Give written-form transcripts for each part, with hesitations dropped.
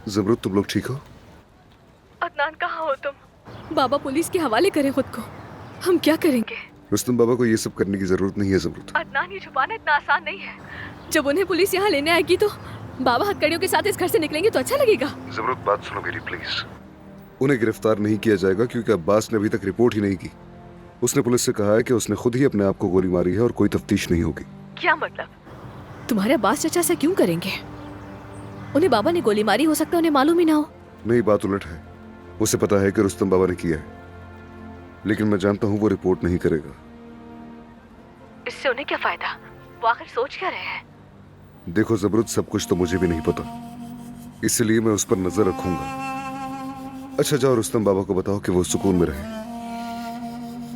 ज़मरुद, तुम लोग ठीक हो? अदनान, कहाँ हो तुम? बाबा पुलिस के हवाले करें खुद को। हम क्या करेंगे? रुस्तम बाबा को ये सब करने की जरूरत नहीं है ज़मरुद। अदनान, ये छुपाना इतना आसान नहीं है। जब उन्हें पुलिस यहाँ लेने आएगी तो बाबा हथकड़ियों के साथ इस घर से निकलेंगे तो अच्छा लगेगा। ज़मरुद, बात सुनो मेरी प्लीज। उन्हें गिरफ्तार नहीं किया जाएगा क्योंकि अब्बास ने अभी तक रिपोर्ट ही नहीं की। उसने पुलिस से कहा है कि उसने खुद ही अपने आप को गोली मारी है और कोई तफ्तीश नहीं होगी। क्या मतलब? तुम्हारे अब्बास चाचा से क्यों करेंगे? उन्हें बाबा ने गोली मारी, हो सकता है उन्हें मालूम ही ना हो। नहीं, बात उलट है। उसे पता है कि रुस्तम बाबा ने किया है, लेकिन मैं जानता हूँ वो रिपोर्ट नहीं करेगा। इससे उन्हें क्या फायदा? वो आखिर सोच क्या रहे हैं? देखो ज़मरुद, सब कुछ तो मुझे भी नहीं पता, इसलिए मैं उस पर नजर रखूंगा। अच्छा जाओ, रुस्तम बाबा को बताओ कि वो सुकून में रहे।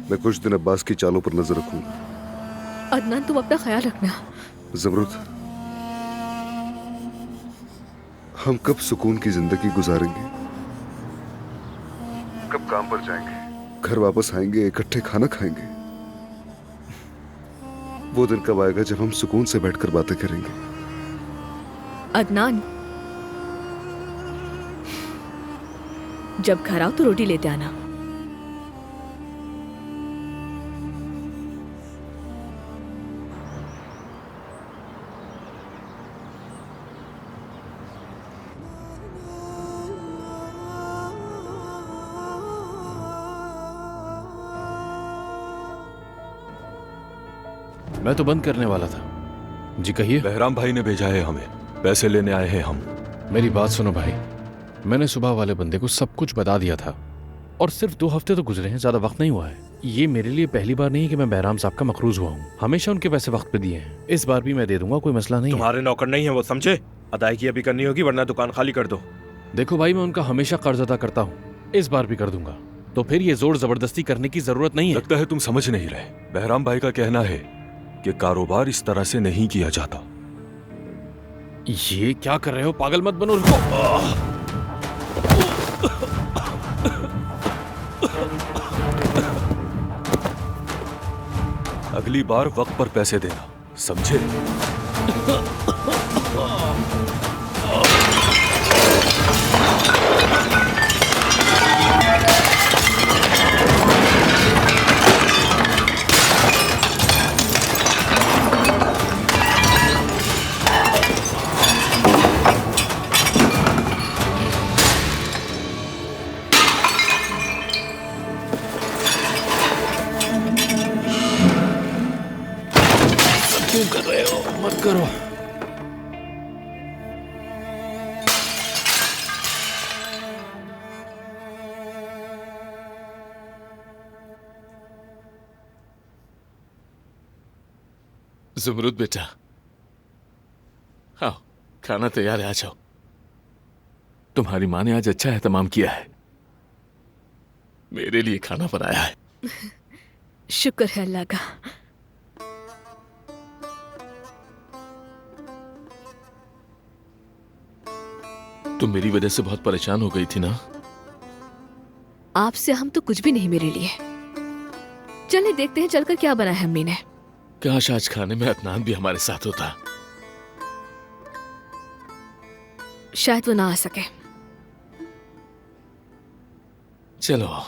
मैं कुछ दिन अब्बास की चालों पर नजर रखूंगा। अदनान, तुम अपना ख्याल रखना। ज़मरुद, हम कब सुकून की जिंदगी गुजारेंगे? कब काम पर जाएंगे, घर वापस आएंगे, इकट्ठे खाना खाएंगे? वो दिन कब आएगा जब हम सुकून से बैठकर बातें करेंगे? अदनान, जब घर आओ तो रोटी लेते आना। मैं तो बंद करने वाला था। जी कहिए। बहराम भाई ने भेजा है हमें, पैसे लेने आए हैं हम। मेरी बात सुनो भाई, मैंने सुबह वाले बंदे को सब कुछ बता दिया था और सिर्फ 2 हफ्ते तो गुजरे हैं, ज्यादा वक्त नहीं हुआ है। ये मेरे लिए पहली बार नहीं है कि मैं बहराम साहब का मखरूज हुआ हूँ। हमेशा उनके पैसे वक्त पे दिए हैं, इस बार भी मैं दे दूंगा, कोई मसला नहीं है। तुम्हारे नौकर नहीं है वो, समझे? अदायगी अभी करनी होगी वरना दुकान खाली कर दो। देखो भाई, मैं उनका हमेशा कर्ज अदा करता हूँ, इस बार भी कर दूंगा, तो फिर ये जोर जबरदस्ती करने की जरूरत नहीं है। लगता है तुम समझ नहीं रहे। बहराम भाई का कहना है कि कारोबार इस तरह से नहीं किया जाता। ये क्या कर रहे हो? पागल मत बनो, रुको। अगली बार वक्त पर पैसे देना, समझे? क्यों कर रहे हो? मत करो। ज़मरुद बेटा, हाँ, खाना तैयार है, आ जाओ। तुम्हारी माँ ने आज अच्छा एहतमाम किया है, मेरे लिए खाना बनाया है। शुक्र है अल्लाह का। तुम मेरी वजह से बहुत परेशान हो गई थी ना? आपसे हम तो कुछ भी नहीं मेरे लिए। चलिए देखते हैं चलकर क्या बना है अम्मी ने। काश आज खाने में अदनान भी हमारे साथ होता। शायद वो ना आ सके। चलो।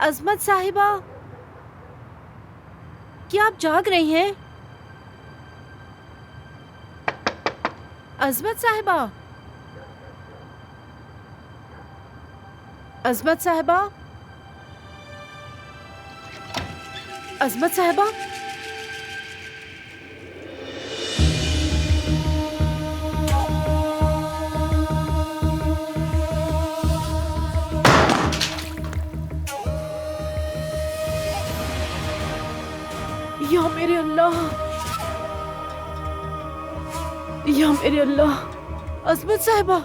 अजमत साहिबा, क्या आप जाग रही हैं? अजमत साहिबा, अजमत साहिबा, अजमत साहिबा। या मेरे अल्लाह, या मेरे अल्लाह। अजमत साहिबा,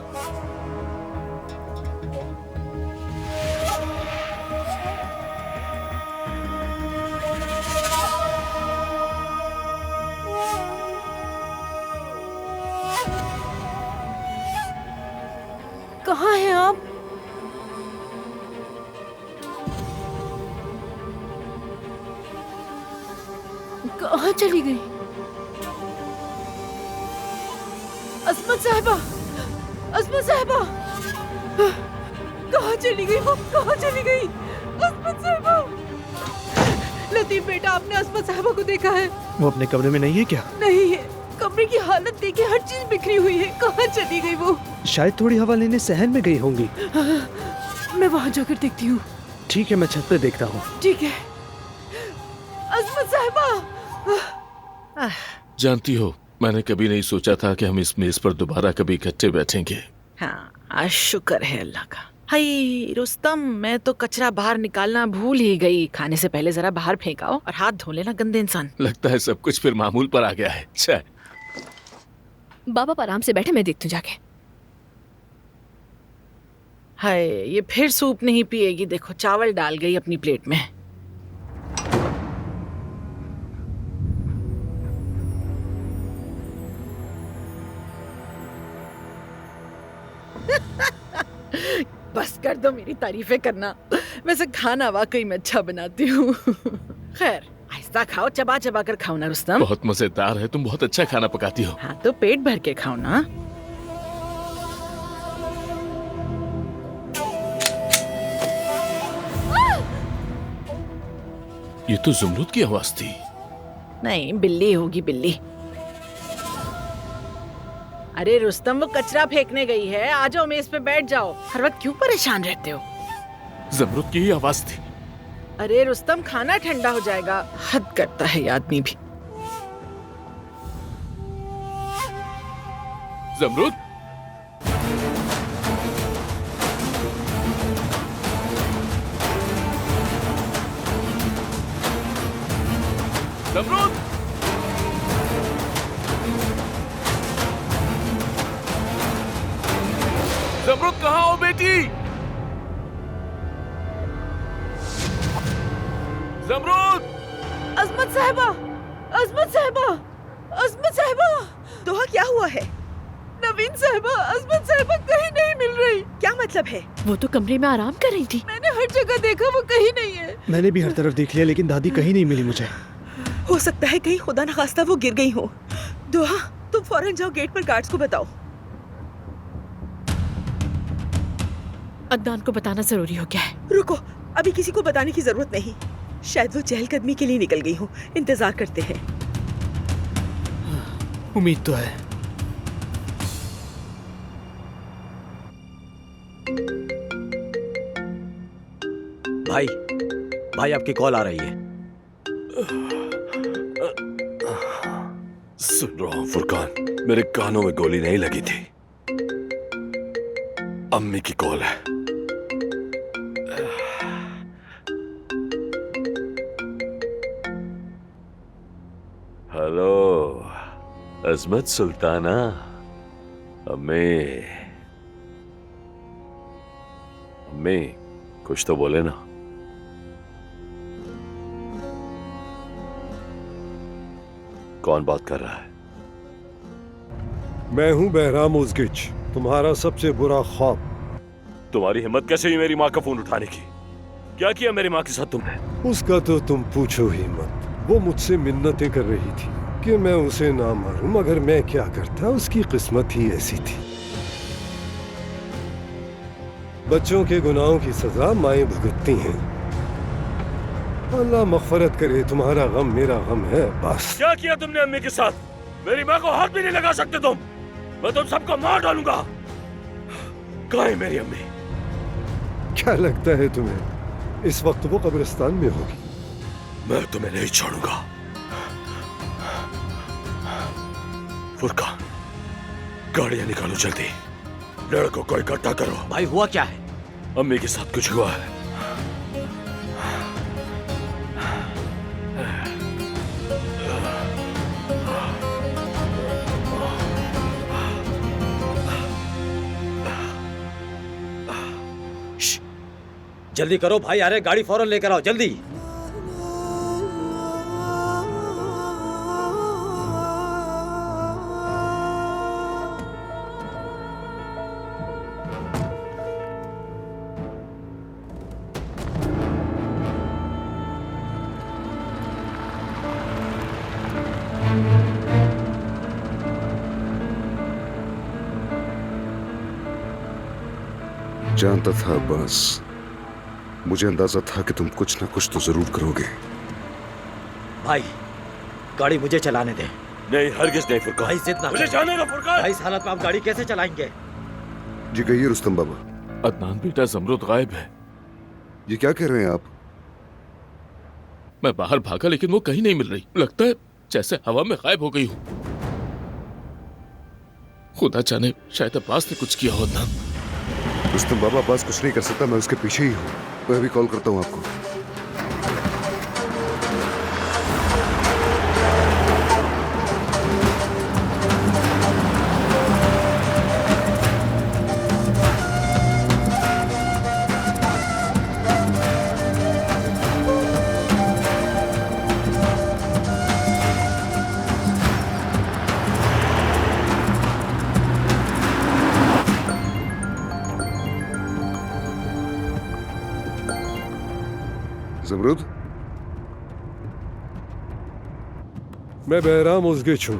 कहाँ चली गई? अस्मत साहिबा, अस्मत साहिबा, कहाँ चली गई वो? कहाँ चली गई? अस्मत साहिबा। लतीफ बेटा, आपने अस्मत साहिबा को देखा है? वो अपने कमरे में नहीं है क्या? नहीं है। कमरे की हालत देखिए, हर चीज बिखरी हुई है। कहाँ चली गई वो? शायद थोड़ी हवा लेने सहन में गई होंगी। मैं वहाँ जाकर देखती हूँ। ठीक है, मैं छत पे देखता हूँ। ठीक है। अस्मत साहिबा। जानती हो, मैंने कभी नहीं सोचा था कि हम इस मेज पर दोबारा कभी इकट्ठे बैठेंगे। हाँ, आज शुक्र है अल्लाह का। हाय रुस्तम, मैं तो कचरा बाहर निकालना भूल ही गई। खाने से पहले जरा बाहर फेंकाओ और हाथ धो लेना, गंदे इंसान। लगता है सब कुछ फिर मामूल पर आ गया है। अच्छा, बाबा आप आराम से बैठे, मैं देखती हूँ जाके। हाय, ये फिर सूप नहीं पिएगी। देखो, चावल डाल गई अपनी प्लेट में। बस कर दो मेरी तारीफें करना। वैसे खाना वाकई में अच्छा बनाती हूँ। खैर, आहिस्ता खाओ, चबा चबा कर खाओ ना रुस्तम। बहुत मजेदार है, तुम बहुत अच्छा खाना पकाती हो। हाँ तो पेट भर के खाओ ना। ये तो जुमरूद की आवाज थी। नहीं, बिल्ली होगी, बिल्ली। अरे रुस्तम, वो कचरा फेंकने गई है। आ जाओ, मेज पे बैठ जाओ। हर वक्त क्यों परेशान रहते हो? जुमरूद की ही आवाज थी। अरे रुस्तम, खाना ठंडा हो जाएगा। हद करता है ये आदमी भी। जुमरूद, जुमरूद, जुमरूद कहाँ हो बेटी? जुमरूद! अस्मत साहिबा, अस्मत साहिबा, अस्मत साहिबा। दोहा, क्या हुआ है? नवीन साहिबा, अस्मत साहिबा कहीं नहीं मिल रही। क्या मतलब है? वो तो कमरे में आराम कर रही थी। मैंने हर जगह देखा, वो कहीं नहीं है। मैंने भी हर तरफ देख लिया, लेकिन दादी कहीं नहीं मिली मुझे। हो सकता है कहीं खुदा न खास्ता वो गिर गई हो। दोहा, तुम फौरन जाओ, गेट पर गार्ड्स को बताओ। अदनान को बताना जरूरी हो गया है। रुको, अभी किसी को बताने की जरूरत नहीं। शायद वो चहलकदमी के लिए निकल गई हो। इंतजार करते हैं। उम्मीद तो है। भाई, भाई आपकी कॉल आ रही है। सुन रहा हूं फुरकान, मेरे कानों में गोली नहीं लगी थी। अम्मी की कॉल है। हेलो अजमत सुल्ताना। अम्मी, अम्मी कुछ तो बोले ना। कौन बात कर रहा है? मैं हूं बहराम उज़गिच, तुम्हारा सबसे बुरा ख्वाब। तुम्हारी हिम्मत कैसे हुई मेरी माँ का फोन उठाने की? क्या किया मेरी माँ के साथ तुमने? उसका तो तुम पूछो ही मत। वो मुझसे मिन्नतें कर रही थी कि मैं उसे ना मारूं, मगर मैं क्या करता, उसकी किस्मत ही ऐसी थी। बच्चों के गुनाहों की सजा माएं भुगतती हैं। अल्लाह मग़फ़रत करे, तुम्हारा गम मेरा गम है, बस। क्या किया तुमने अम्मी के साथ? मेरी माँ को हाथ भी नहीं लगा सकते तुम। मैं तुम सबको मार डालूंगा। कहाँ है मेरी अम्मी? क्या लगता है तुम्हें इस वक्त वो कब्रिस्तान में होगी? मैं तुम्हें नहीं छोड़ूंगा। फुरकान, गाड़ियां निकालो जल्दी। लड़कों को इकट्ठा करो। भाई हुआ क्या है? अम्मी के साथ कुछ हुआ है। जल्दी करो भाई, अरे गाड़ी फौरन लेकर आओ, जल्दी। जानता था अब्बास, मुझे अंदाजा था कि तुम कुछ ना कुछ तो जरूर करोगे। भाई गाड़ी मुझे चलाने दे। नहीं, हरगिज नहीं फुरकान। भाई जिद ना मुझे कर। जाने दो फुरकान। भाई इस हालत में आप गाड़ी कैसे चलाएंगे? जी कहिए रुस्तम बाबा। अदनान बेटा, जमरुद गायब है। ये क्या कह रहे हैं आप? मैं बाहर भागा लेकिन वो कहीं नहीं मिल रही। लगता है जैसे हवा में गायब हो गई हूँ। खुदा जाने शायद अब्बास ने कुछ किया हो। अदनान। रुस्तम बाबा, अब्बास कुछ नहीं कर सकता, मैं उसके पीछे ही हूँ। मैं अभी कॉल करता हूँ आपको। जमरुद, मैं बहराम उज़गिच हूँ।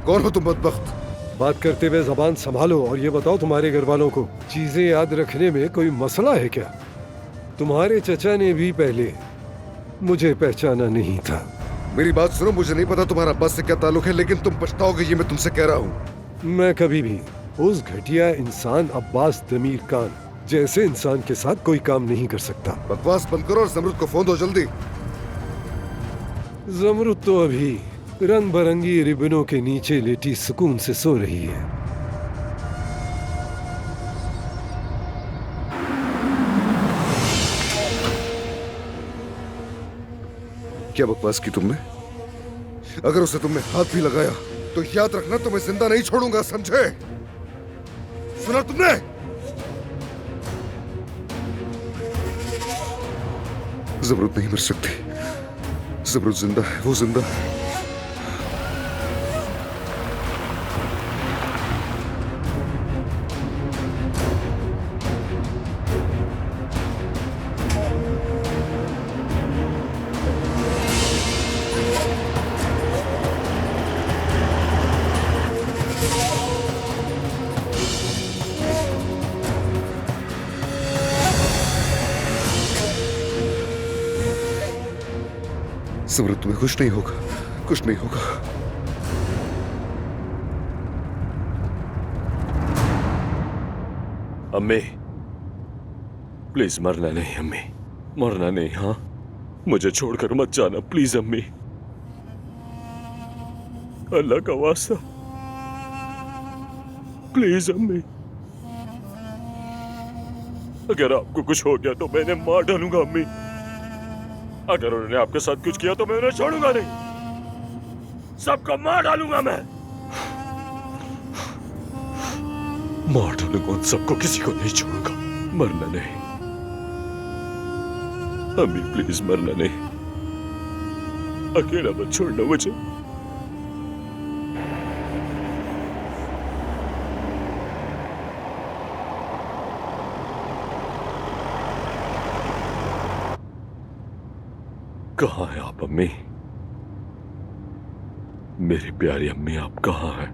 कौन हो तुम बदबख्त? बात करते हुए जबान संभालो और ये बताओ तुम्हारे घर वालों को चीजें याद रखने में कोई मसला है क्या? तुम्हारे चचा ने भी पहले मुझे पहचाना नहीं था। मेरी बात सुनो, मुझे नहीं पता तुम्हारा अब्बास से क्या ताल्लुक है, लेकिन तुम पछताओगे, ये मैं तुमसे कह रहा हूँ। मैं कभी भी उस घटिया इंसान अब्बास दमीर खान जैसे इंसान के साथ कोई काम नहीं कर सकता। बकवास बंद करो और जमरुद को फोन दो जल्दी। जमरुद तो अभी रंग बरंगी रिबनों के नीचे लेटी सुकून से सो रही है। क्या बकवास की तुमने? अगर उसे तुमने हाथ भी लगाया तो याद रखना, तुम्हें जिंदा नहीं छोड़ूंगा, समझे? सुना तुमने? जमरुद नहीं मर सकती। जमरुद जिंदा है, वो जिंदा है। जमरुद, तुम्हें कुछ नहीं होगा, कुछ नहीं होगा। अम्मी, प्लीज मरना नहीं अम्मी, मरना नहीं। हाँ, मुझे छोड़कर मत जाना प्लीज अम्मी, अल्लाह का वास्ता, प्लीज अम्मी। अगर आपको कुछ हो गया तो मैं इन्हें मार डालूंगा अम्मी। अगर उन्होंने आपके साथ कुछ किया तो मैं उन्हें छोड़ूंगा नहीं, सबको मार डालूंगा मैं, मार डालूंगा उन सबको, किसी को नहीं छोड़ूंगा। मरना नहीं अम्मी, प्लीज मरना नहीं, अकेला मत छोड़ना मुझे। कहाँ है आप अम्मी? मेरी प्यारी अम्मी, आप कहाँ हैं?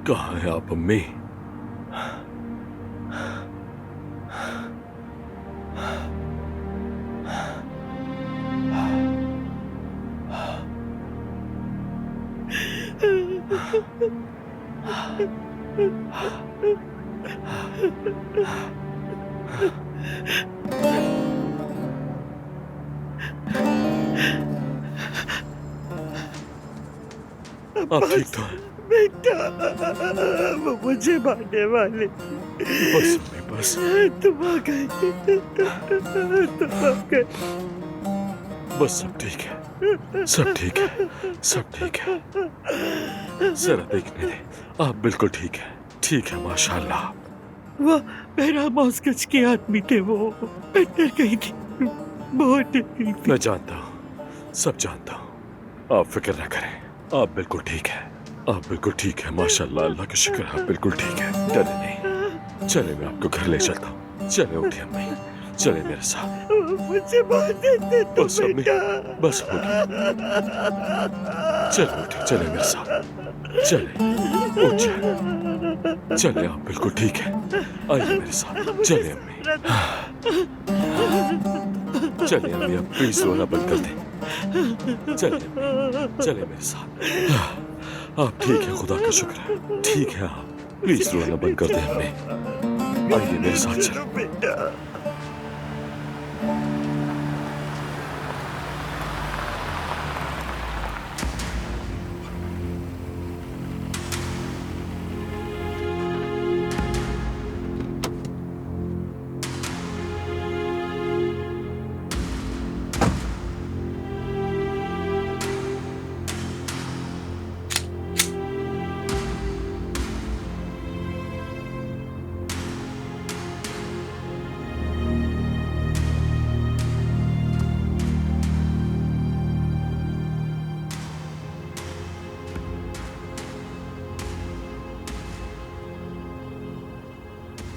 कहाँ है आप अम्मी? आप ठीक तो हैं? बेटा, वो मुझे मारने वाले। बस अम्मी, बस। तुम आ गए, तुम आ गए। बस सब ठीक है, सब ठीक है, सब ठीक है। जरा देखने दे, आप बिल्कुल ठीक है, ठीक है माशाल्लाह। वो मेरा मॉस्कच के आदमी थे, वो डर गई थी, बहुत डर गई थी। मैं जानता हूँ, सब जानता हूँ, आप फिक्र ना करें, आप बिल्कुल ठीक है, आप बिल्कुल ठीक है, माशाल्लाह, अल्लाह का शुक्र, आप बिल्कुल ठीक है। डरे नहीं, चले मैं आपको घर ले चलता हूँ। चले उठिए अम्मी, चले मेरे साथ। मुझे बस अम्मी, बस हो गया। चले उठिए, चले मेरे साथ, चले उठिए, चले, आप बिल्कुल ठीक है, आइए मेरे साथ, चले अम्मी, चले अम्मी, आप प्लीज रोना बंद कर दें, चले चले मेरे साथ। आप ठीक है, खुदा का शुक्र है, ठीक है आप, प्लीज रोना बंद कर दें अम्मी, आइए मेरे साथ चलो।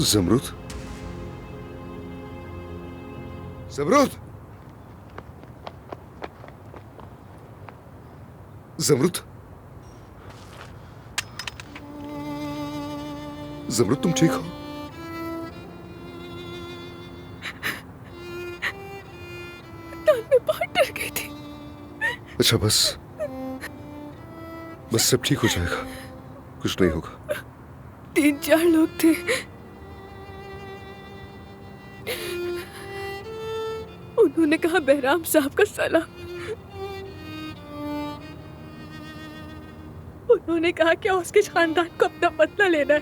जमरूद, जमरूद, जमरूद, जमरूद, तुम ठीक हो? मैं बहुत डर गई थी। अच्छा, बस सब ठीक हो जाएगा, कुछ नहीं होगा। 3-4 लोग थे, उन्होंने कहा बहराम साहब का सलाम। उन्होंने कहा कि उसके खानदान को अपना बदला लेना है।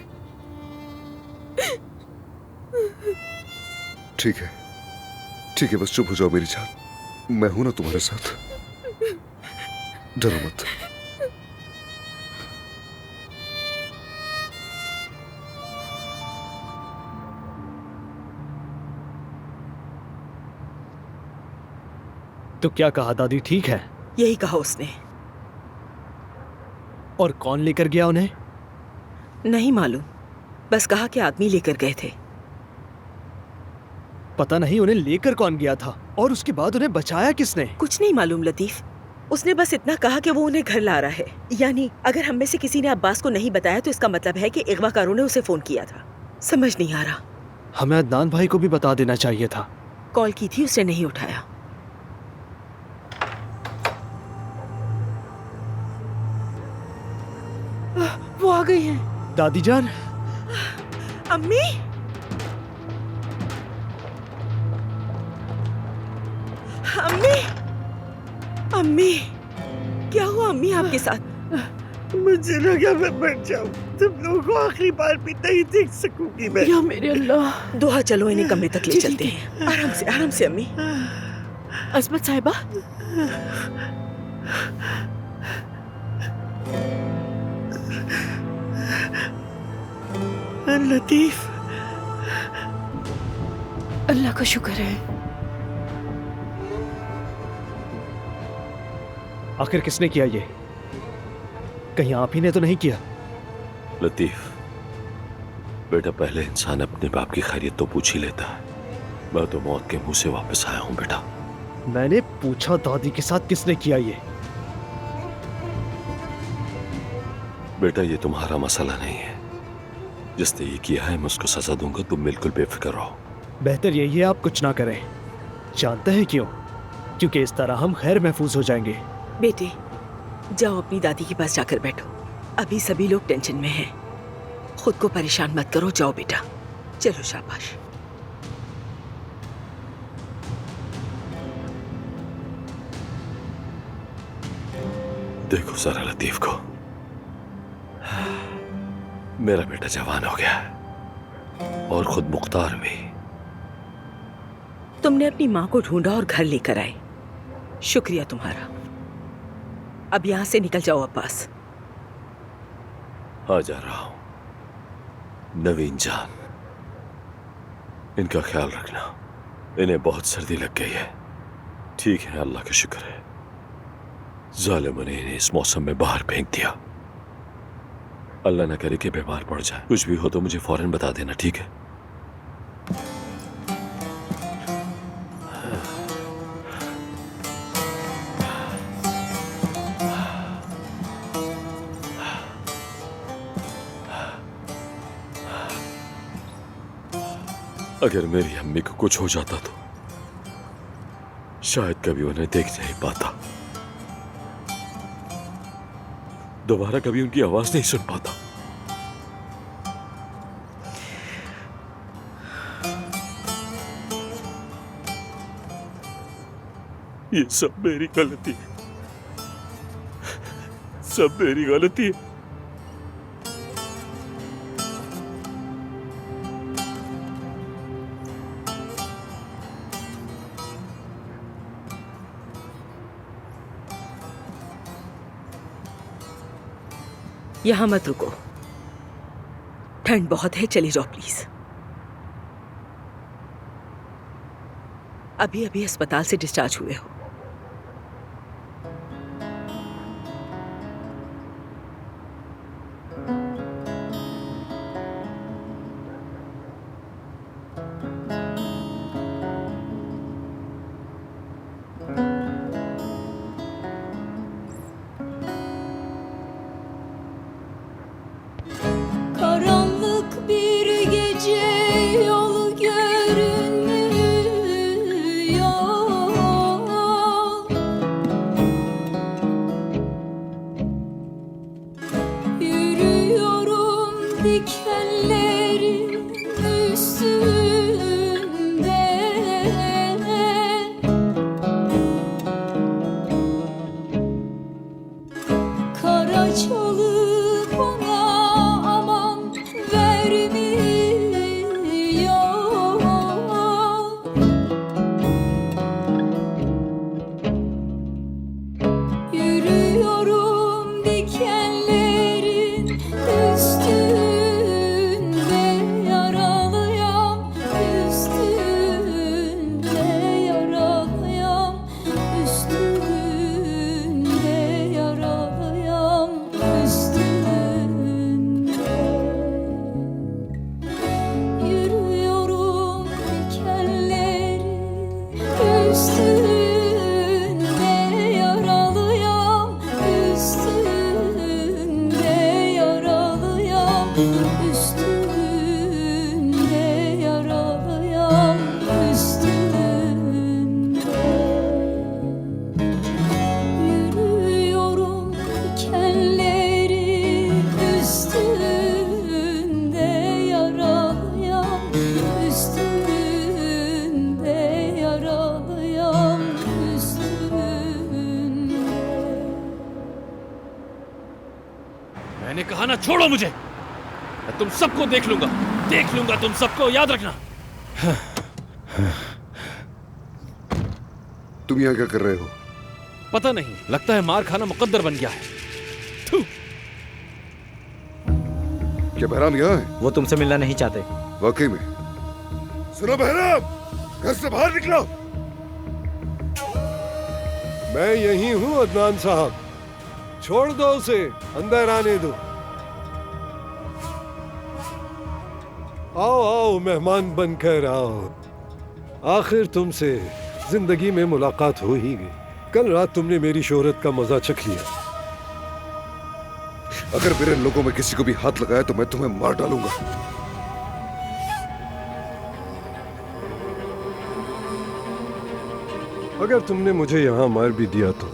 ठीक है, ठीक है, बस चुप हो जाओ मेरी जान, मैं हूं ना तुम्हारे साथ, डरो मत। तो क्या कहा, दादी ठीक है? यही कहा उसने। और कौन लेकर गया उन्हें? नहीं मालूम, बस कहा कि आदमी लेकर गए थे। पता नहीं उन्हें लेकर कौन गया था, और उसके बाद उन्हें बचाया किसने? कुछ नहीं मालूम लतीफ, उसने बस इतना कहा कि वो उन्हें घर ला रहा है। यानी अगर हम में से किसी ने अब्बास को नहीं बताया तो इसका मतलब है कि अगवाकारों ने उसे फोन किया था। समझ नहीं आ रहा। हमें अदनान भाई को भी बता देना चाहिए था। कॉल की थी, उसने नहीं उठाया। वो आ गई हैं। दादी जान। अम्मी, अम्मी, अम्मी, क्या हुआ अम्मी आपके साथ? मुझे लगा मैं मर जाऊं, तुम लोगों को आखिरी बार भी नहीं देख सकूंगी मैं। या मेरे अल्लाह। दुआ, चलो इन्हें कमरे तक ले चलते हैं। आराम से अम्मी। अस्मत साहिबा, लतीफ, अल्लाह का शुक्र है। आखिर किसने किया ये? कहीं आप ही ने तो नहीं किया? लतीफ बेटा, पहले इंसान अपने बाप की खैरियत तो पूछ ही लेता है। मैं तो मौत के मुंह से वापस आया हूं बेटा। मैंने पूछा दादी के साथ किसने किया ये? बेटा ये तुम्हारा मसला नहीं है, जिसने ये किया है मैं उसको सजा दूंगा, तुम बिल्कुल बेफिक्र रहो। बेहतर यही है आप कुछ ना करें। जानते हैं क्यों? क्योंकि इस तरह हम खैर महफूज हो जाएंगे। बेटे, जाओ अपनी दादी के पास जाकर बैठो। अभी सभी लोग टेंशन में हैं। खुद को परेशान मत करो, जाओ बेटा। चलो शाबाश। देखो जरा लतीफ को, मेरा बेटा जवान हो गया है और खुद मुख्तार भी। तुमने अपनी माँ को ढूंढा और घर लेकर आए, शुक्रिया तुम्हारा। अब यहां से निकल जाओ अब्बास। आ जा रहा हूं। नवीन जान, इनका ख्याल रखना, इन्हें बहुत सर्दी लग गई है। ठीक है, अल्लाह का शुक्र है। जालिम ने इन्हें इस मौसम में बाहर फेंक दिया। अल्लाह न करे कि बीमार पड़ जाए। कुछ भी हो तो मुझे फौरन बता देना, ठीक है? अगर मेरी अम्मी को कुछ हो जाता तो शायद कभी उन्हें देख नहीं पाता, दोबारा कभी उनकी आवाज नहीं सुन पाता। ये सब मेरी गलती है, सब मेरी गलती है। यहाँ मत रुको, ठंड बहुत है, चली जाओ प्लीज। अभी अभी अस्पताल से डिस्चार्ज हुए हो। Karanlık bir gece yolu görünmüyor. Yürüyorum dikenlerin üstünde. Karaçalı bana aman vermiyor. Yürüyorum dikenlerin üstünde, yaralıyam üstünde, yaralıyam üstünde, yaralıyam üstünde. Yürüyorum dikenlerin üstünde, yaralıyam üstünde, yaralıyam üstünde, yaralıyam üstünde. Yürüyorum dikenlerin üstünde, yaralıyam üstünde, yaralıyam üstünde. मैंने कहा ना, छोड़ो मुझे। मैं तुम सबको देख लूंगा तुम सबको, याद रखना। तुम यहाँ क्या कर रहे हो? पता नहीं, लगता है मार खाना मुकद्दर बन गया है। थू। क्या बहराम यहाँ है? वो तुमसे मिलना नहीं चाहते। वाकई में? सुनो बहराम, घर से बाहर निकलो। मैं यही हूँ अदनान साहब, छोड़ दो उसे, अंदर आने दो। आओ आओ मेहमान बनकर आओ। आखिर तुमसे जिंदगी में मुलाकात हो ही गई। कल रात तुमने मेरी शोहरत का मजा चख लिया। अगर मेरे लोगों में किसी को भी हाथ लगाया तो मैं तुम्हें मार डालूंगा। अगर तुमने मुझे यहाँ मार भी दिया तो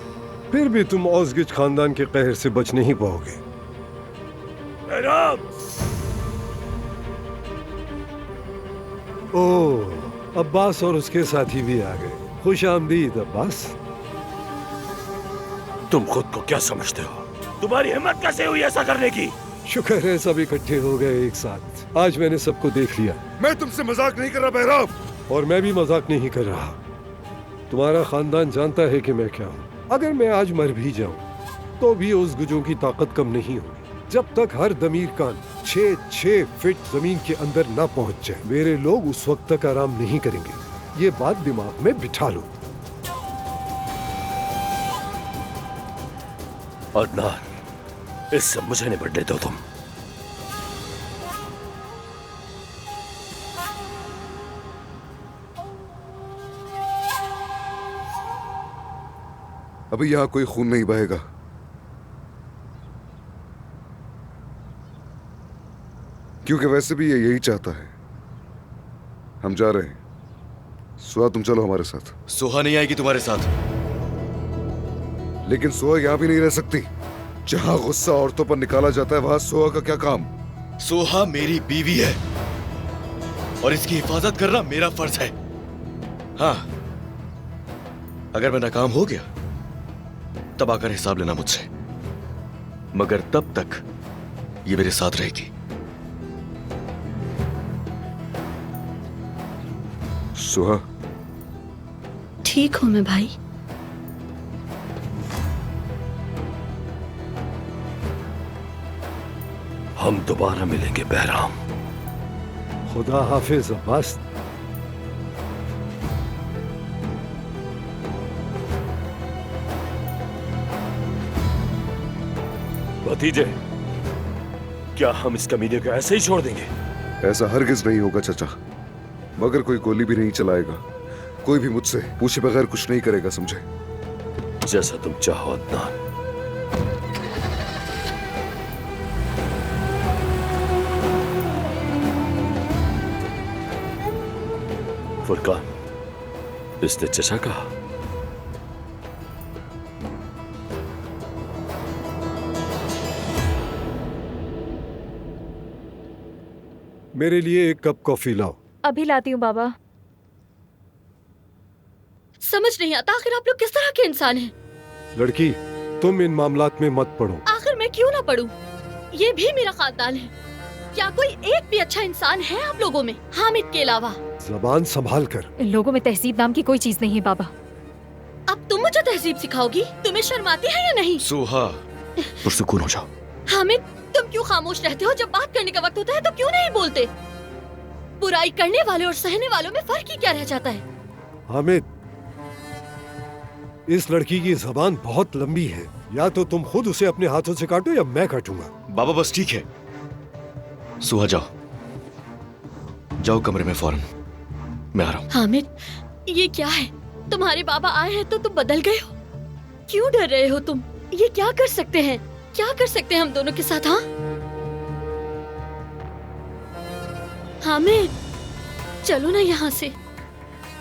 फिर भी तुम औजगिज खानदान के कहर से बच नहीं पाओगे। ओह, अब्बास और उसके साथी भी आ गए। खुश आमदीद अब्बास। तुम खुद को क्या समझते हो? तुम्हारी हिम्मत कैसे हुई ऐसा करने की? शुक्र है सब इकट्ठे हो गए एक साथ। आज मैंने सबको देख लिया। मैं तुमसे मजाक नहीं कर रहा बहराम। और मैं भी मजाक नहीं कर रहा। तुम्हारा खानदान जानता है कि मैं क्या हूँ। अगर मैं आज मर भी जाऊं तो भी उस गुजों की ताकत कम नहीं होगी। जब तक हर दमीर कान 6 फीट जमीन के अंदर ना पहुंच जाए, मेरे लोग उस वक्त तक आराम नहीं करेंगे। ये बात दिमाग में बिठा लो। अदनान, इससे मुझे निपटने दो तुम। अभी यहां कोई खून नहीं बहेगा। क्योंकि वैसे भी ये यही चाहता है। हम जा रहे हैं। सुहा, तुम चलो हमारे साथ। सुहा नहीं आएगी तुम्हारे साथ। लेकिन सुहा यहां भी नहीं रह सकती। जहां गुस्सा औरतों पर निकाला जाता है वहां सुहा का क्या काम? सुहा मेरी बीवी है और इसकी हिफाजत करना मेरा फर्ज है। हाँ, अगर मैं नाकाम हो गया तब आकर हिसाब लेना मुझसे, मगर तब तक ये मेरे साथ रहेगी। सुहा, ठीक हूं मैं भाई। हम दोबारा मिलेंगे बहराम। खुदा हाफिज अब्बास। भतीजे, क्या हम इस कमीने को ऐसे ही छोड़ देंगे? ऐसा हरगिज नहीं होगा चाचा। मगर कोई गोली भी नहीं चलाएगा। कोई भी मुझसे पूछे बगैर कुछ नहीं करेगा, समझे? जैसा तुम चाहो अदनान। फुरकान, इसने चचा कहा। मेरे लिए एक कप कॉफी लाओ। अभी लाती हूँ बाबा। समझ नहीं आता आखिर आप लोग किस तरह के इंसान हैं। लड़की, तुम इन मामलात में मत पड़ो। आखिर मैं क्यों ना पढ़ूं? ये भी मेरा खानदान है। क्या कोई एक भी अच्छा इंसान है आप लोगों में, हामिद के अलावा? जबान संभाल कर। इन लोगों में तहजीब नाम की कोई चीज नहीं है बाबा। अब तुम मुझे तहजीब सिखाओगी? तुम्हें शर्म आती है या नहीं? सुहा, पुरसुकून हो जाओ। हामिद, तुम क्यों खामोश रहते हो? जब बात करने का वक्त होता है तो क्यों नहीं बोलते? बुराई करने वाले और सहने वालों में फर्क ही क्या रह जाता है? हामिद, इस लड़की की जबान बहुत लंबी है। या तो तुम खुद उसे अपने हाथों से काटो या मैं काटूंगा। बाबा बस ठीक है। सुहा जाओ, जाओ कमरे में फौरन। मैं आ रहा हूँ। हामिद, ये क्या है? तुम्हारे बाबा आए हैं तो तुम बदल गए हो। क्यों डर रहे हो तुम? ये क्या कर सकते हैं? क्या कर सकते हैं हम दोनों के साथ? हाँ हामिद, चलो ना यहाँ से।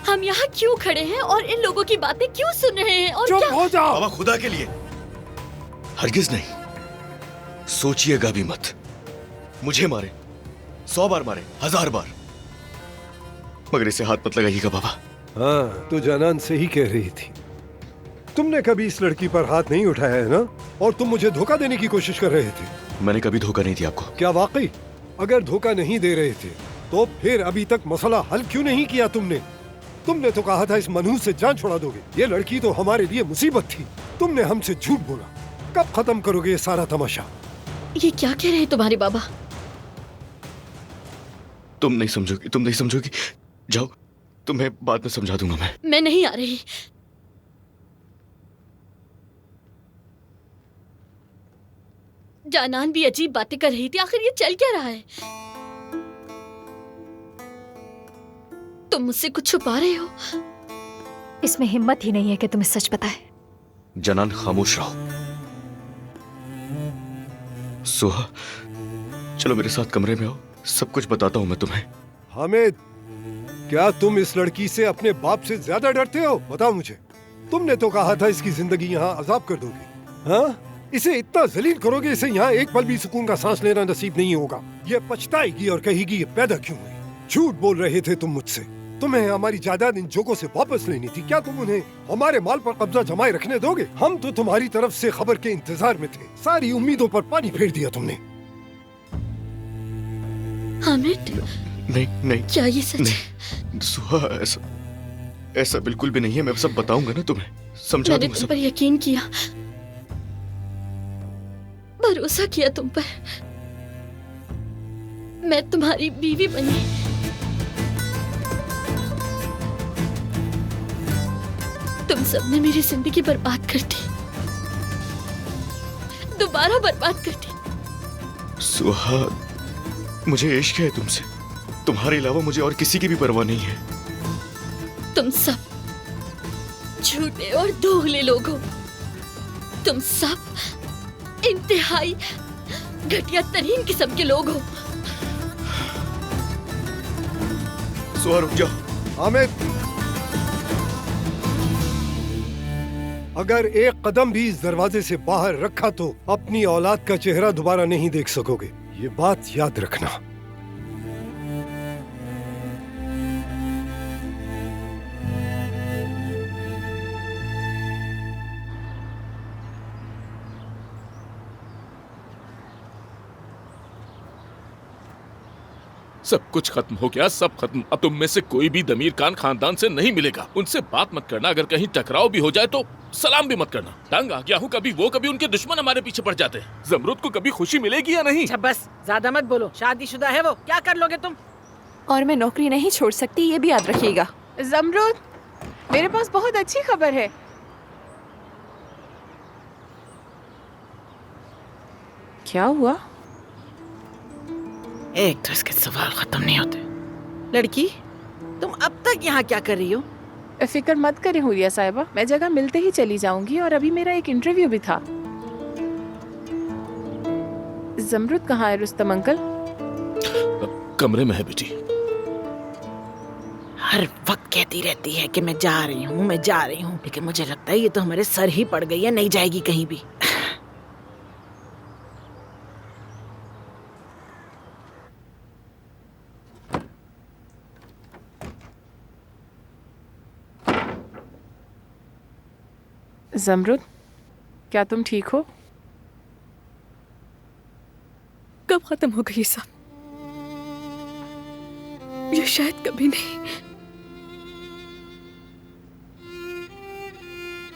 हम यहाँ क्यों खड़े हैं और इन लोगों की बातें क्यों सुन रहे हैं? और क्या? हो जाओ। बाबा खुदा के लिए हरगिज नहीं। सोचिएगा भी मत। मुझे मारे 100 बार, मारे 1000 बार, मगर इसे हाथ मत लगाइएगा बाबा। हाँ, तो जानान से ही कह रही थी। तुमने कभी इस लड़की पर हाथ नहीं उठाया है ना? और तुम मुझे धोखा देने की कोशिश कर रहे थे। मैंने कभी धोखा नहीं दिया आपको। क्या वाकई? अगर धोखा नहीं दे रहे थे तो फिर अभी तक मसला हल क्यों नहीं किया तुमने? तुमने तो कहा था इस मनहूस से जान छुड़ा दोगे। ये लड़की तो हमारे लिए मुसीबत थी। तुमने हमसे झूठ बोला। कब खत्म करोगे ये सारा तमाशा? ये क्या कह रहे हैं तुम्हारे बाबा? तुम नहीं समझोगी, तुम नहीं समझोगी। जाओ, तुम्हें बाद में समझा दूंगा मैं नहीं आ रही। जानान भी अजीब बातें कर रही थी। आखिर ये चल क्या रहा है? तुम मुझसे कुछ छुपा रहे हो। इसमें हिम्मत ही नहीं है कि तुम्हें सच बताए। जनान, खामोश रहो। सुहा, चलो मेरे साथ कमरे में आओ, सब कुछ बताता हूं मैं तुम्हें। हामिद, क्या तुम इस लड़की से अपने बाप से ज्यादा डरते हो? बताओ मुझे। तुमने तो कहा था इसकी जिंदगी यहाँ अजाब कर दोगे। हाँ, इसे इतना जलील करोगे, इसे यहाँ एक पल भी सुकून का सांस लेना नसीब नहीं होगा। ये पछताएगी और कहेगी ये पैदा क्यों हुई। झूठ बोल रहे थे तुम मुझसे। तुम्हें हमारी जायदाद इन जोकों से वापस लेनी थी। क्या तुम उन्हें हमारे माल पर कब्जा जमाए रखने दोगे? हम तो तुम्हारी तरफ से खबर के इंतजार में थे। सारी उम्मीदों पर पानी फेर दिया तुमने। हामिद, नहीं नहीं, क्या ये सच है? सुहा, ऐसा बिल्कुल भी नहीं है। मैं सब बताऊंगा ना तुम्हें, समझा मैंने दूंगा तुम सब। पर यकीन किया, भरोसा किया तुम पर। मैं तुम्हारी बीवी बनी। तुम सबने मेरी जिंदगी बर्बाद कर दी। दोबारा बर्बाद कर दी। सुहाग, मुझे इश्क है तुमसे। तुम्हारे अलावा मुझे और किसी की भी परवाह नहीं है। तुम सब झूठे और दोगले लोग हो। तुम सब इंतहाई घटिया तरीन किस्म के लोग हो। सुहा, रुक जाओ। हामिद, अगर एक कदम भी इस दरवाजे से बाहर रखा तो अपनी औलाद का चेहरा दोबारा नहीं देख सकोगे। ये बात याद रखना। सब कुछ खत्म हो गया, सब खत्म। अब तुम में से कोई भी दमीर खान खानदान से नहीं मिलेगा। उनसे बात मत करना। अगर कहीं टकराव भी हो जाए तो सलाम भी मत करना। तंग आ गया हूँ, कभी वो कभी उनके दुश्मन हमारे पीछे पड़ जाते हैं। जमरुद को कभी खुशी मिलेगी या नहीं? अच्छा बस, ज्यादा मत बोलो। शादीशुदा है वो, क्या कर लोगे तुम? और मैं नौकरी नहीं छोड़ सकती, ये भी याद रखिएगा। जमरुद, मेरे पास बहुत अच्छी खबर है। क्या हुआ? एक तो इसके सवाल खत्म नहीं होते। लड़की, तुम अब तक यहाँ क्या कर रही हो? फिक्र मत करें हुलिया साहिबा, मैं जगह मिलते ही चली जाऊंगी। और अभी मेरा एक इंटरव्यू भी था। जमरुद कहाँ है रुस्तम अंकल? कमरे में है बेटी। हर वक्त कहती रहती है कि मैं जा रही हूँ, मैं जा रही हूँ, लेकिन मुझे लगता है ये तो हमारे सर ही पड़ गई है, नहीं जाएगी कहीं भी। जमरुद, क्या तुम ठीक हो? कब खत्म हो गई सब? ये शायद कभी नहीं।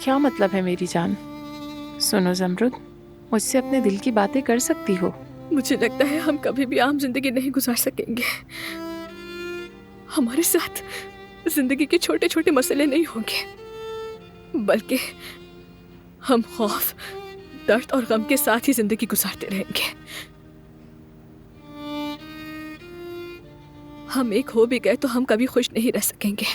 क्या मतलब है मेरी जान? सुनो जमरुद, मुझसे अपने दिल की बातें कर सकती हो। मुझे लगता है हम कभी भी आम जिंदगी नहीं गुजार सकेंगे। हमारे साथ जिंदगी के छोटे छोटे मसले नहीं होंगे, बल्कि हम खौफ, दर्द और गम के साथ ही जिंदगी गुजारते रहेंगे। हम एक हो भी गए तो हम कभी खुश नहीं रह सकेंगे।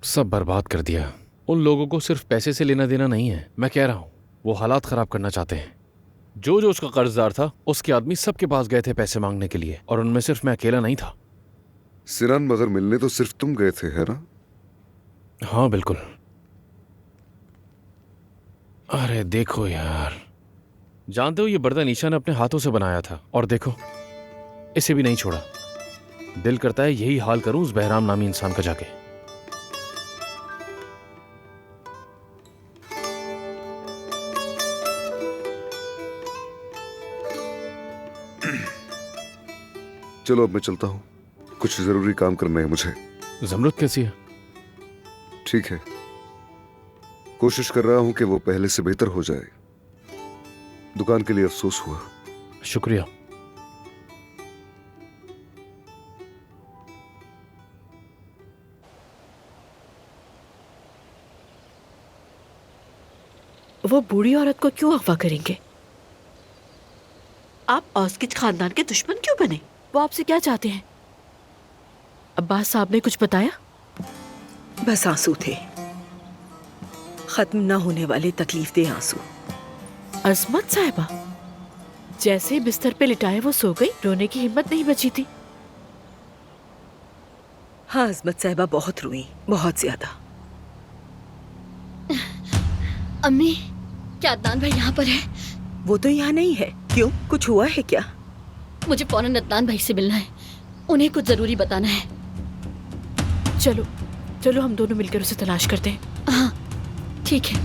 सब बर्बाद कर दिया। उन लोगों को सिर्फ पैसे से लेना देना नहीं है, मैं कह रहा हूं वो हालात खराब करना चाहते हैं। जो जो उसका कर्जदार था, उसके आदमी सबके पास गए थे पैसे मांगने के लिए, और उनमें सिर्फ मैं अकेला नहीं था। सिरान, मगर मिलने तो सिर्फ तुम गए थे, है ना? हाँ बिल्कुल। अरे देखो यार, जानते हो ये बर्तन ईशा ने अपने हाथों से बनाया था, और देखो इसे भी नहीं छोड़ा। दिल करता है यही हाल करूं उस बहराम नामी इंसान का जाके। चलो अब मैं चलता हूँ, कुछ जरूरी काम करना है मुझे। जमरुद कैसी है? ठीक है, कोशिश कर रहा हूँ कि वो पहले से बेहतर हो जाए। दुकान के लिए अफसोस हुआ। शुक्रिया। वो बूढ़ी औरत को क्यों अगवा करेंगे? आप औस्किच खानदान के दुश्मन क्यों बने? वो आपसे क्या चाहते हैं? अब्बास साहब ने कुछ बताया? बस आंसू थे, खत्म ना होने वाले तकलीफ दे आंसू। अजमत साहिबा जैसे बिस्तर पे लिटाए वो सो गई, रोने की हिम्मत नहीं बची थी। हाँ, अजमत साहिबा बहुत रोई, बहुत ज्यादा। अम्मी, क्या अदनान भाई यहाँ पर है? वो तो यहाँ नहीं है। क्यों, कुछ हुआ है क्या? मुझे फौरन अदनान भाई से मिलना है, उन्हें कुछ जरूरी बताना है। चलो चलो हम दोनों मिलकर उसे तलाश करते हैं। हाँ ठीक है।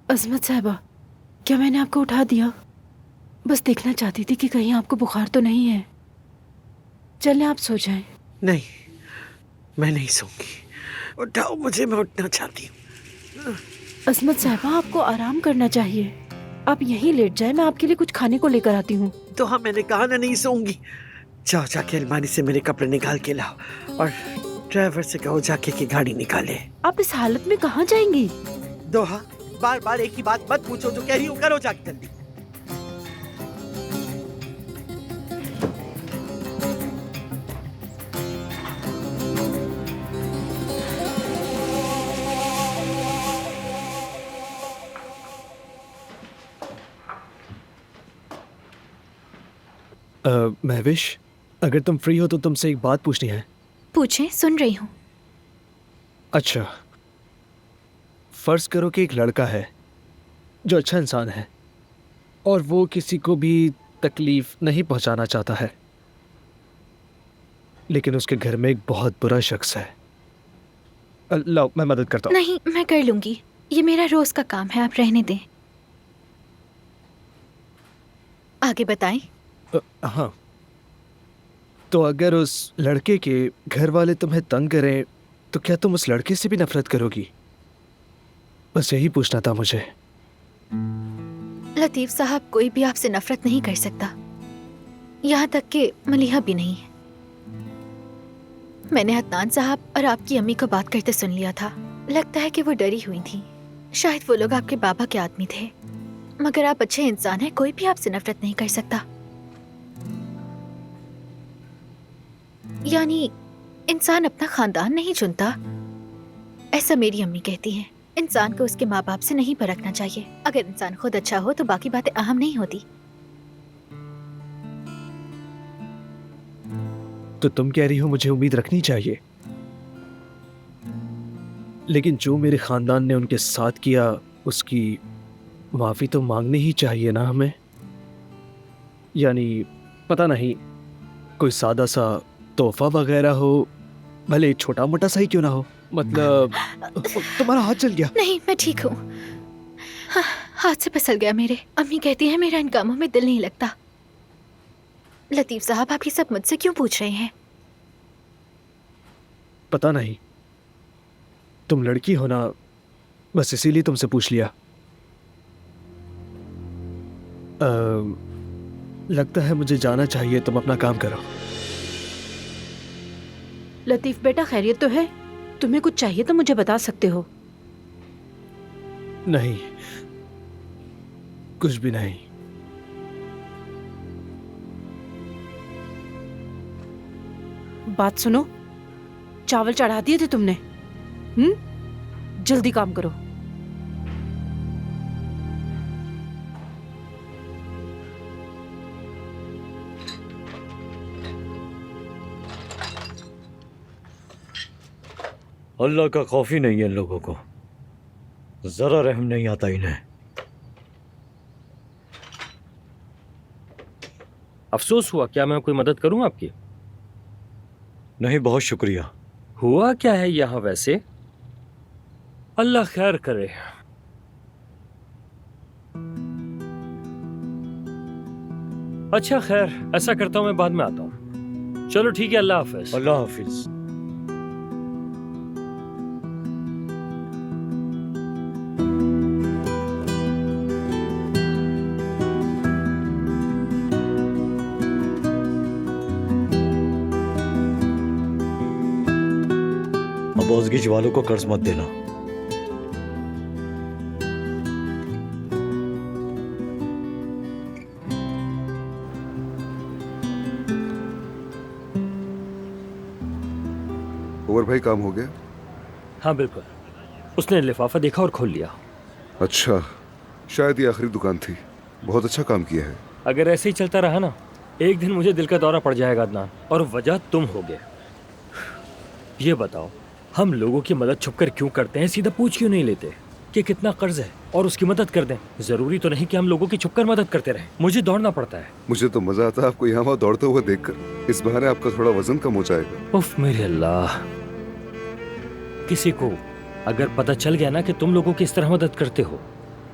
अजमत साहिबा, क्या मैंने आपको उठा दिया? बस देखना चाहती थी कि कहीं आपको बुखार तो नहीं है। चलें, आप सो जाएं। नहीं, मैं नहीं सोऊंगी। उठाओ मुझे, मैं उठना चाहती हूँ। अजमत साहिबा, आपको आराम करना चाहिए। आप यहीं लेट जाएं, मैं आपके लिए कुछ खाने को लेकर आती हूँ। तो हाँ, मैंने कहा ना नहीं सोऊंगी। जाओ जाके अलमारी से मेरे कपड़े निकाल के लाओ और ड्राइवर से कहो जाके कि गाड़ी निकाले। आप इस हालत में कहाँ जाएंगी? दोहा, बार बार एक ही बात मत पूछो, जो कह रही हूँ करो जाके जल्दी। महविश, अगर तुम फ्री हो तो तुमसे एक बात पूछनी है। पूछें, सुन रही हूँ। अच्छा, फर्ज करो कि एक लड़का है जो अच्छा इंसान है और वो किसी को भी तकलीफ नहीं पहुंचाना चाहता है, लेकिन उसके घर में एक बहुत बुरा शख्स है। लो, मैं मदद करता हूँ। नहीं, मैं कर लूंगी, ये मेरा रोज का काम है, आप रहने दें। आगे बताएं। हाँ, तो अगर उस लड़के के घर वाले तुम्हें तंग करें तो क्या तुम उस लड़के से भी नफरत करोगी? बस यही पूछना था मुझे। लतीफ साहब, कोई भी आपसे नफरत नहीं कर सकता, यहाँ तक कि मलिहा भी नहीं। मैंने अदनान साहब और आपकी अम्मी को बात करते सुन लिया था। लगता है कि वो डरी हुई थी। शायद वो लोग आपके बाबा के आदमी थे, मगर आप अच्छे इंसान हैं, कोई भी आपसे नफरत नहीं कर सकता। यानी इंसान अपना खानदान नहीं चुनता, ऐसा मेरी अम्मी कहती हैं। इंसान को उसके माँ बाप से नहीं परखना चाहिए। अगर इंसान खुद अच्छा हो तो बाकी बातें अहम नहीं होती। तो तुम कह रही हो मुझे उम्मीद रखनी चाहिए, लेकिन जो मेरे खानदान ने उनके साथ किया उसकी माफी तो मांगनी ही चाहिए ना हमें। यानी पता नहीं, कोई सादा सा तोहफा वगैरह हो, भले छोटा मोटा सा ही क्यों ना हो। मतलब तुम्हारा हाथ चल गया? नहीं, मैं ठीक हूँ। हाँ, हाथ से फिसल गया मेरे। अम्मी कहती है मेरा इन कामों में दिल नहीं लगता। लतीफ साहब, आप ये सब मुझसे क्यों पूछ रहे हैं? पता नहीं, तुम लड़की हो ना, बस इसीलिए तुमसे पूछ लिया। लगता है मुझे जाना चाहिए, तुम अपना काम करो। लतीफ बेटा, खैरियत तो है? तुम्हें कुछ चाहिए तो मुझे बता सकते हो। नहीं, कुछ भी नहीं। बात सुनो, चावल चढ़ा दिए थे तुमने? जल्दी काम करो। अल्लाह का खौफ ही नहीं है इन लोगों को, जरा रहम नहीं आता इन्हें। अफसोस हुआ। क्या मैं कोई मदद करूं आपकी? नहीं, बहुत शुक्रिया। हुआ क्या है यहाँ वैसे? अल्लाह खैर करे। अच्छा खैर, ऐसा करता हूं, मैं बाद में आता हूं। चलो ठीक है, अल्लाह हाफिज। अल्लाह हाफिज। मौजगिज वालों को कर्ज मत देना। उमर भाई, काम हो गया? हाँ बिल्कुल, उसने लिफाफा देखा और खोल लिया। अच्छा, शायद ये आखिरी दुकान थी। बहुत अच्छा काम किया है। अगर ऐसे ही चलता रहा ना, एक दिन मुझे दिल का दौरा पड़ जाएगा अदनान, और वजह तुम होगे। ये बताओ, हम लोगों की मदद छुपकर क्यों करते हैं? सीधा पूछ क्यों नहीं लेते कि कितना कर्ज है और उसकी मदद कर दें? जरूरी तो नहीं कि हम लोगों की छुपकर मदद करते रहें। मुझे दौड़ना पड़ता है। मुझे तो मजा आता है आपको यहाँ वहाँ दौड़ते हुए देखकर। इस बहाने आपका थोड़ा वजन कम हो जाएगा। उफ मेरे अल्लाह, किसी को अगर पता चल गया ना कि तुम लोगों की इस तरह मदद करते हो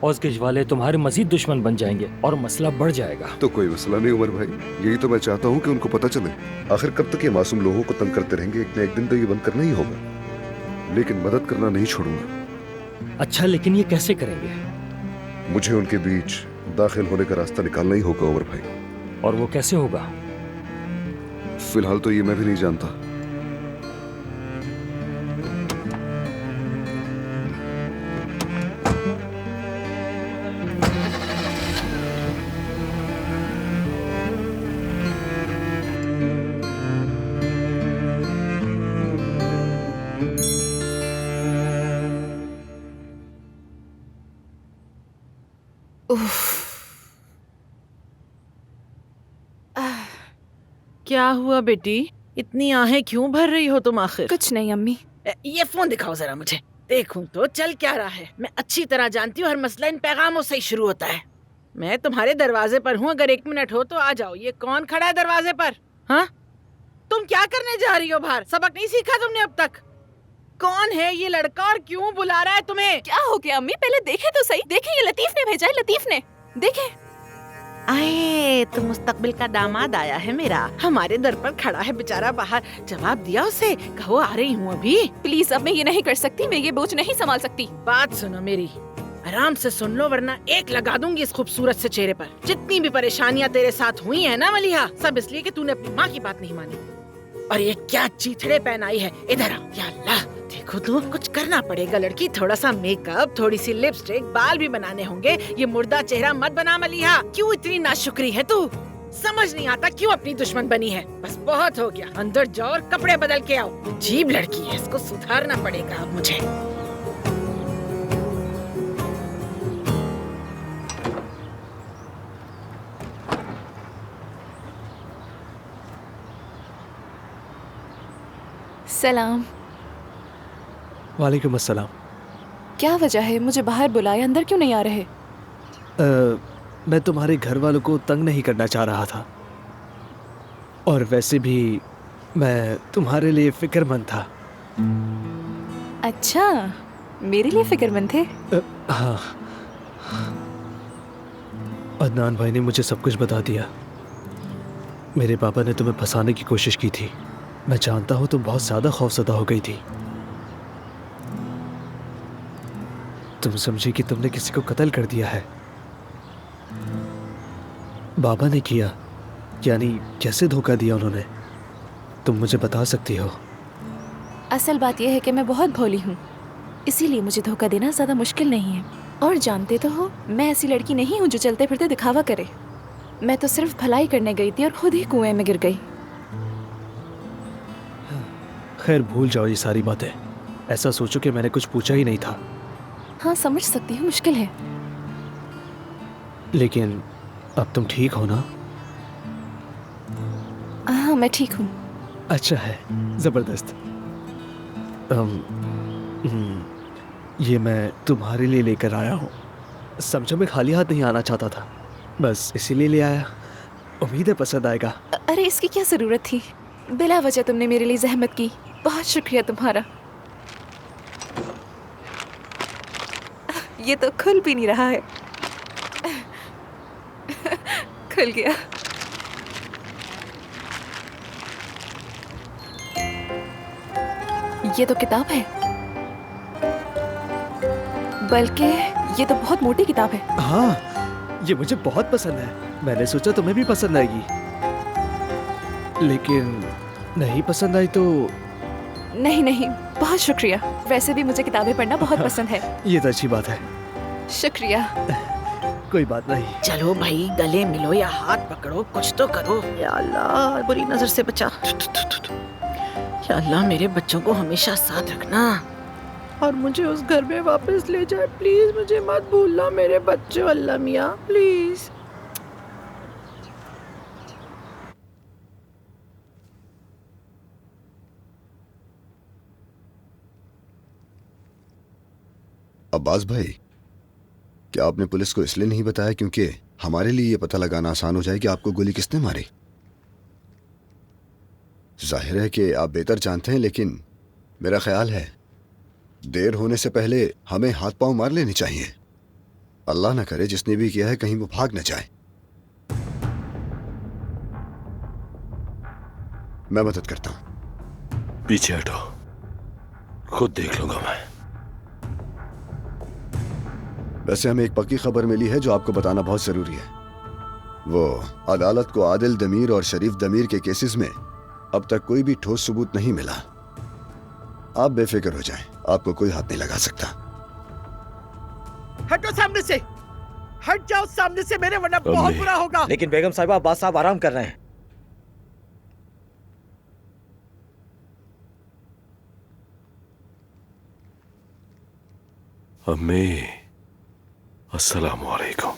औजगिज वाले तुम्हारे मजीद दुश्मन बन जाएंगे और मसला बढ़ जाएगा। तो कोई मसला नहीं उमर भाई, यही तो मैं चाहता हूँ कि उनको पता चले। आखिर कब तक ये मासूम लोगों को तंग करते रहेंगे? एक न एक दिन तो ये बंद करना ही होगा, लेकिन मदद करना नहीं छोड़ूंगा। अच्छा, लेकिन ये कैसे करेंगे? मुझे उनके बीच दाखिल होने का रास्ता निकालना ही होगा उमर भाई। और वो कैसे होगा? फिलहाल तो ये मैं भी नहीं जानता। क्या हुआ बेटी? इतनी आहें क्यों भर रही हो तुम आखिर? कुछ नहीं अम्मी। ये फोन दिखाओ जरा मुझे, देखूं तो चल क्या रहा है। मैं अच्छी तरह जानती हूँ हर मसला इन पैगामों से ही शुरू होता है। मैं तुम्हारे दरवाजे पर हूँ, अगर 1 मिनट हो तो आ जाओ। ये कौन खड़ा है दरवाजे पर? हाँ, तुम क्या करने जा रही हो बाहर? सबक नहीं सीखा तुमने अब तक? कौन है ये लड़का और क्यों बुला रहा है तुम्हें? क्या हो गया अम्मी? पहले देखे तो सही। देखे, ये लतीफ ने भेजा है, लतीफ ने। देखे। आए तो मुस्तकबिल का दामाद आया है मेरा, हमारे दर पर खड़ा है बेचारा बाहर। जवाब दिया उसे, कहो आ रही हूँ अभी। प्लीज, अब मैं ये नहीं कर सकती, मैं ये बोझ नहीं संभाल सकती। बात सुनो मेरी, आराम से सुन लो वरना एक लगा दूंगी इस खूबसूरत से चेहरे पर। जितनी भी परेशानियाँ तेरे साथ हुई है ना मलिहा, सब इसलिए कि तूने अपनी माँ की बात नहीं मानी। और ये क्या चीथड़े पहनाई है, इधर आ। या अल्लाह, देखो तो कुछ करना पड़ेगा लड़की। थोड़ा सा मेकअप, थोड़ी सी लिपस्टिक, बाल भी बनाने होंगे। ये मुर्दा चेहरा मत बना मलिहा। क्यों इतनी नाशुक्री है तू? समझ नहीं आता क्यों अपनी दुश्मन बनी है। बस बहुत हो गया, अंदर जाओ और कपड़े बदल के आओ। अजीब लड़की है, इसको सुधारना पड़ेगा अब मुझे। सलाम। वालेकुम अस्सलाम। क्या वजह है, मुझे बाहर बुलाए, अंदर क्यों नहीं आ रहे? मैं तुम्हारे घर वालों को तंग नहीं करना चाह रहा था, और वैसे भी मैं तुम्हारे लिए फिक्रमंद था। अच्छा, मेरे लिए फिक्रमंद थे? हाँ, अदनान भाई ने मुझे सब कुछ बता दिया। मेरे पापा ने तुम्हें फंसाने की कोशिश की थी। मैं जानता हूँ तुम बहुत ज़्यादा खौफज़दा हो गई थी। तुम समझी कि तुमने किसी को कत्ल कर दिया है। बाबा ने किया, यानी कैसे धोखा दिया उन्होंने? तुम मुझे बता सकती हो? असल बात यह है कि मैं बहुत भोली हूँ, इसीलिए मुझे धोखा देना ज़्यादा मुश्किल नहीं है। और जानते तो हो, मैं ऐसी लड़की नहीं हूँ जो चलते फिरते दिखावा करे। मैं तो सिर्फ भलाई करने गई थी और खुद ही कुएं में गिर गई। खैर, भूल जाओ ये सारी बातें। ऐसा सोचो कि मैंने कुछ पूछा ही नहीं था। हाँ, समझ सकती हूँ, मुश्किल है। लेकिन अब तुम ठीक हो ना? हाँ, मैं ठीक हूँ। अच्छा है, ज़बरदस्त। ये मैं तुम्हारे लिए लेकर आया हूँ। समझो मैं खाली हाथ नहीं आना चाहता था, बस इसीलिए ले आया। उम्मीद है पसंद आएगा। अरे इसकी क्या ज़रूरत थी? बिला वजह तुमने मेरे लिए जहमत की, बहुत शुक्रिया तुम्हारा। ये तो खुल भी नहीं रहा है। खुल गया। ये तो किताब है, बल्कि ये तो बहुत मोटी किताब है। हाँ, ये मुझे बहुत पसंद है। मैंने सोचा तुम्हें भी पसंद आएगी, लेकिन नहीं पसंद आई तो? नहीं नहीं, बहुत शुक्रिया। वैसे भी मुझे किताबें पढ़ना बहुत पसंद है। ये तो अच्छी बात है। शुक्रिया। कोई बात नहीं। चलो भाई, गले मिलो या हाथ पकड़ो, कुछ तो करो। या अल्लाह, बुरी नजर से बचा। या अल्लाह, मेरे बच्चों को हमेशा साथ रखना और मुझे उस घर में वापस ले जाए प्लीज। मुझे मत भूलना मेरे बच्चों, अल्लाह मियाँ प्लीज। अब्बास भाई, क्या आपने पुलिस को इसलिए नहीं बताया क्योंकि हमारे लिए ये पता लगाना आसान हो जाए कि आपको गोली किसने मारी? जाहिर है कि आप बेहतर जानते हैं, लेकिन मेरा ख्याल है देर होने से पहले हमें हाथ पांव मार लेनी चाहिए। अल्लाह ना करे जिसने भी किया है कहीं वो भाग न जाए। मैं मदद करता हूं। पीछे हटो, खुद देख लूंगा मैं। वैसे हमें एक पक्की खबर मिली है जो आपको बताना बहुत जरूरी है। वो अदालत को आदिल दमीर और शरीफ दमीर के केसेस में अब तक कोई भी ठोस सबूत नहीं मिला। आप बेफिक्र हो जाएं, आपको कोई हाथ नहीं लगा सकता। हटो सामने से, हट जाओ सामने से मेरे, वरना बहुत बुरा होगा। लेकिन बेगम साहिबा, अब्बास साहब आराम कर रहे हैं। अम्मी, अस्सलाम वालेकुम।